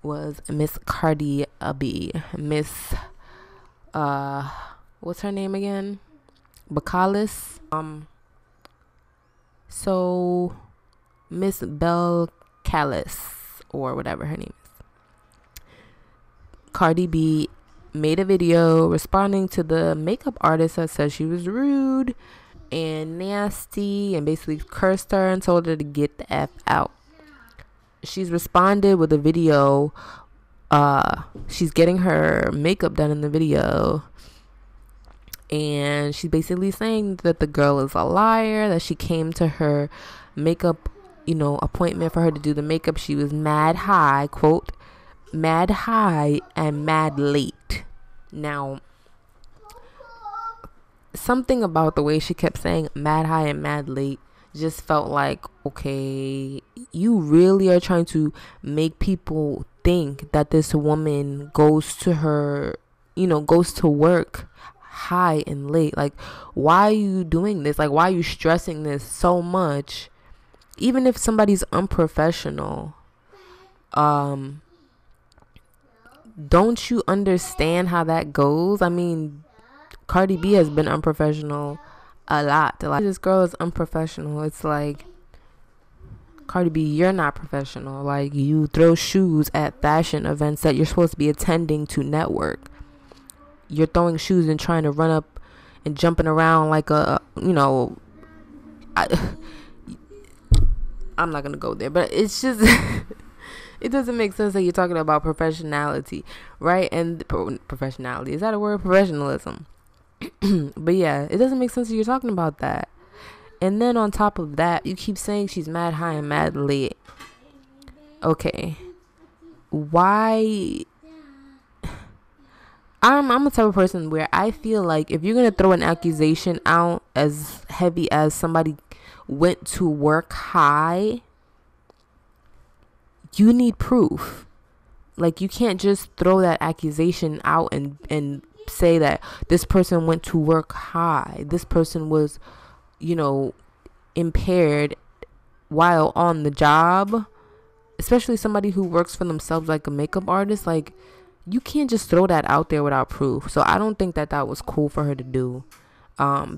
was Miss Cardi B. Miss what's her name again? Bacalis. So Miss Bell Callis, or whatever her name is. Cardi B made a video responding to the makeup artist that said she was rude and nasty and basically cursed her and told her to get the F out. She's responded with a video. She's getting her makeup done in the video, and she's basically saying that the girl is a liar, that she came to her makeup, appointment for her to do the makeup. She was mad high, quote, mad high and mad late. Now, something about the way she kept saying mad high and mad late just felt like, okay, you really are trying to make people think that this woman goes to work high and late. Like, why are you doing this? Like, why are you stressing this so much? Even if somebody's unprofessional, don't you understand how that goes? I mean, Cardi B has been unprofessional a lot. Like, this girl is unprofessional. It's like, Cardi B, you're not professional. Like, you throw shoes at fashion events that you're supposed to be attending to network. You're throwing shoes and trying to run up and jumping around like I'm not gonna go there, but it's just it doesn't make sense that you're talking about professionality, right? And professionality, is that a word? Professionalism. But yeah, it doesn't make sense that you're talking about that. And then on top of that, you keep saying she's mad high and mad late. Okay, why? I'm a type of person where I feel like if you're gonna throw an accusation out as heavy as somebody went to work high, you need proof. Like, you can't just throw that accusation out and say that this person went to work high. This person was, impaired while on the job. Especially somebody who works for themselves, like a makeup artist. Like, you can't just throw that out there without proof. So I don't think that was cool for her to do,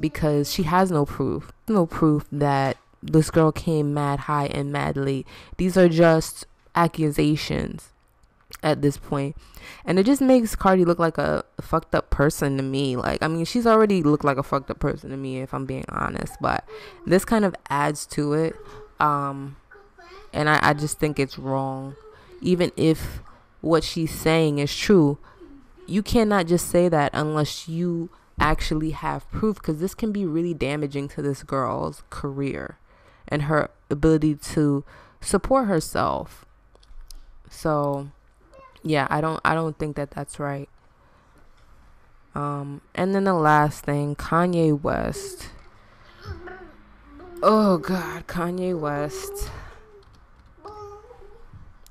because she has no proof. No proof that this girl came mad high and mad late. These are just accusations at this point. And it just makes Cardi look like a fucked up person to me. Like, I mean, she's already looked like a fucked up person to me, if I'm being honest. But this kind of adds to it. And I just think it's wrong. Even if what she's saying is true, you cannot just say that unless you actually have proof, because this can be really damaging to this girl's career and her ability to support herself. So yeah, I don't think that that's right. And then the last thing, Kanye West. Oh God, Kanye West.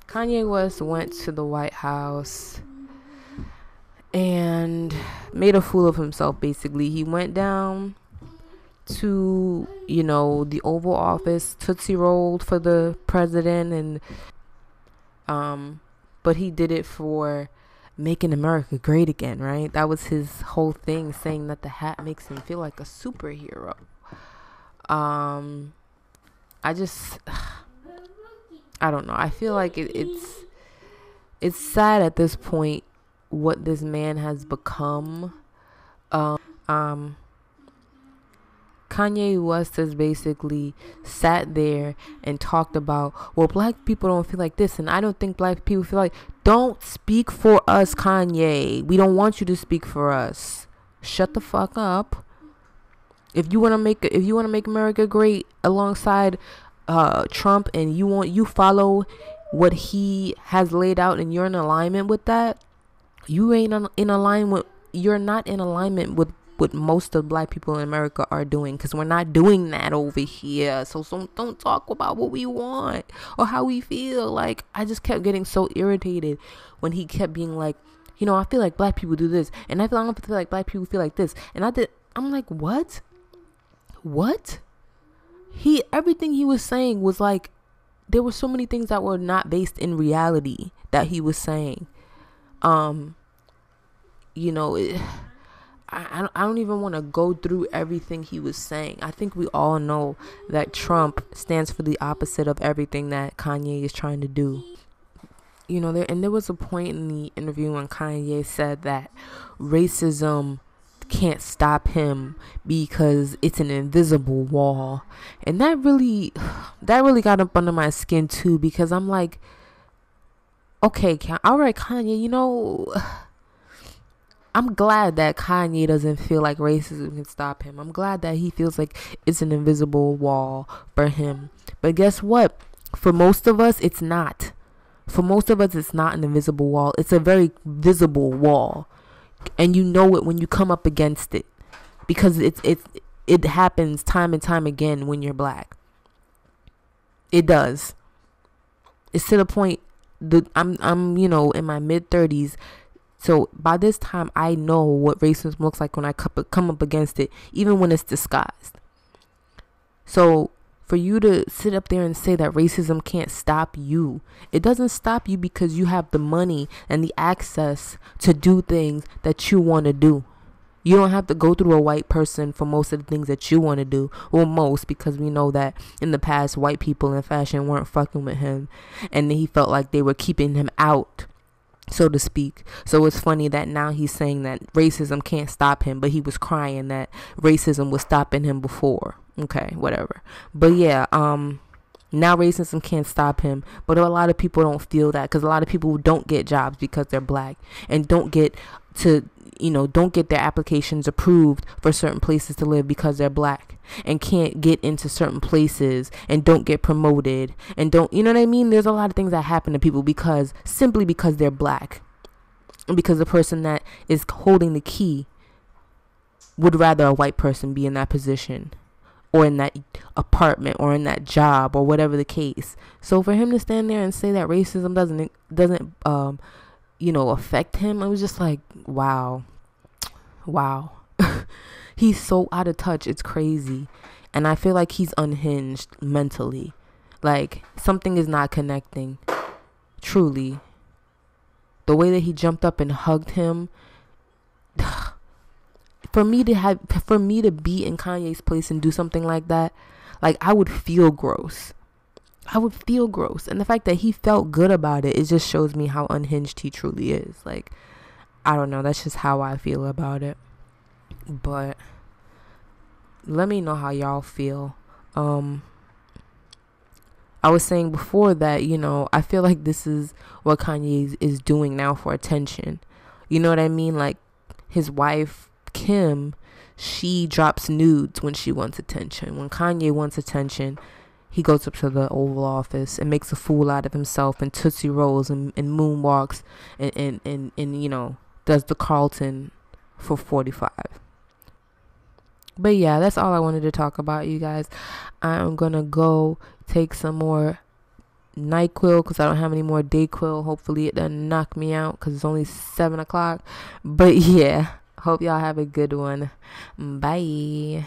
Kanye West went to the White House and made a fool of himself, basically. He went down to, the Oval Office, Tootsie rolled for the president, and but he did it for making America great again, right? That was his whole thing, saying that the hat makes him feel like a superhero. I don't know. I feel like it's sad at this point what this man has become. Kanye West has basically sat there and talked about, well, black people don't feel like this, and I don't think black people feel like. Don't speak for us, Kanye. We don't want you to speak for us. Shut the fuck up. If you want to make America great alongside Trump, and you follow what he has laid out and you're in alignment with that, you ain't in alignment. You're not in alignment with what most of black people in America are doing, because we're not doing that over here. So don't talk about what we want or how we feel. Like, I just kept getting so irritated when he kept being like, I feel like black people do this, and I don't feel like black people feel like this, and I'm like, what? Everything he was saying was like, there were so many things that were not based in reality. that he was saying. You know, I don't even want to go through everything he was saying. I think we all know that Trump stands for the opposite of everything that Kanye is trying to do. You know, there was a point in the interview when Kanye said that racism can't stop him because it's an invisible wall. And that really got up under my skin too, because I'm like, okay, all right, Kanye, you know, I'm glad that Kanye doesn't feel like racism can stop him. I'm glad that he feels like it's an invisible wall for him. But guess what? For most of us, it's not. For most of us, it's not an invisible wall. It's a very visible wall. And you know it when you come up against it. Because it happens time and time again when you're black. It does. It's to the point that I'm you know, in my mid-30s. So by this time, I know what racism looks like when I come up against it, even when it's disguised. So for you to sit up there and say that racism can't stop you, it doesn't stop you because you have the money and the access to do things that you want to do. You don't have to go through a white person for most of the things that you want to do. Well, most, because we know that in the past, white people in fashion weren't fucking with him. And he felt like they were keeping him out, so to speak. So it's funny that now he's saying that racism can't stop him, but he was crying that racism was stopping him before. Okay, whatever. But yeah, now racism can't stop him, but a lot of people don't feel that, because a lot of people don't get jobs because they're black, and don't get their applications approved for certain places to live because they're black, and can't get into certain places, and don't get promoted, and don't, you know what I mean? There's a lot of things that happen to people simply because they're black, and because the person that is holding the key would rather a white person be in that position, or in that apartment, or in that job, or whatever the case. So for him to stand there and say that racism doesn't affect him, it was just like, wow. He's so out of touch, it's crazy. And I feel like he's unhinged mentally. Like, something is not connecting. Truly. The way that he jumped up and hugged him, for me to be in Kanye's place and do something like that, like, I would feel gross. And the fact that he felt good about it just shows me how unhinged he truly is. Like, I don't know, that's just how I feel about it. But let me know how y'all feel. I was saying before that, you know, I feel like this is what Kanye is doing now for attention. You know what I mean? Like, his wife Kim, she drops nudes when she wants attention. When Kanye wants attention, he goes up to the Oval Office and makes a fool out of himself, and Tootsie Rolls and moonwalks and you know, does the Carlton for 45. But yeah, that's all I wanted to talk about, you guys. I'm gonna go take some more NyQuil because I don't have any more DayQuil. Hopefully it doesn't knock me out because it's only 7 o'clock. But yeah, hope y'all have a good one. Bye.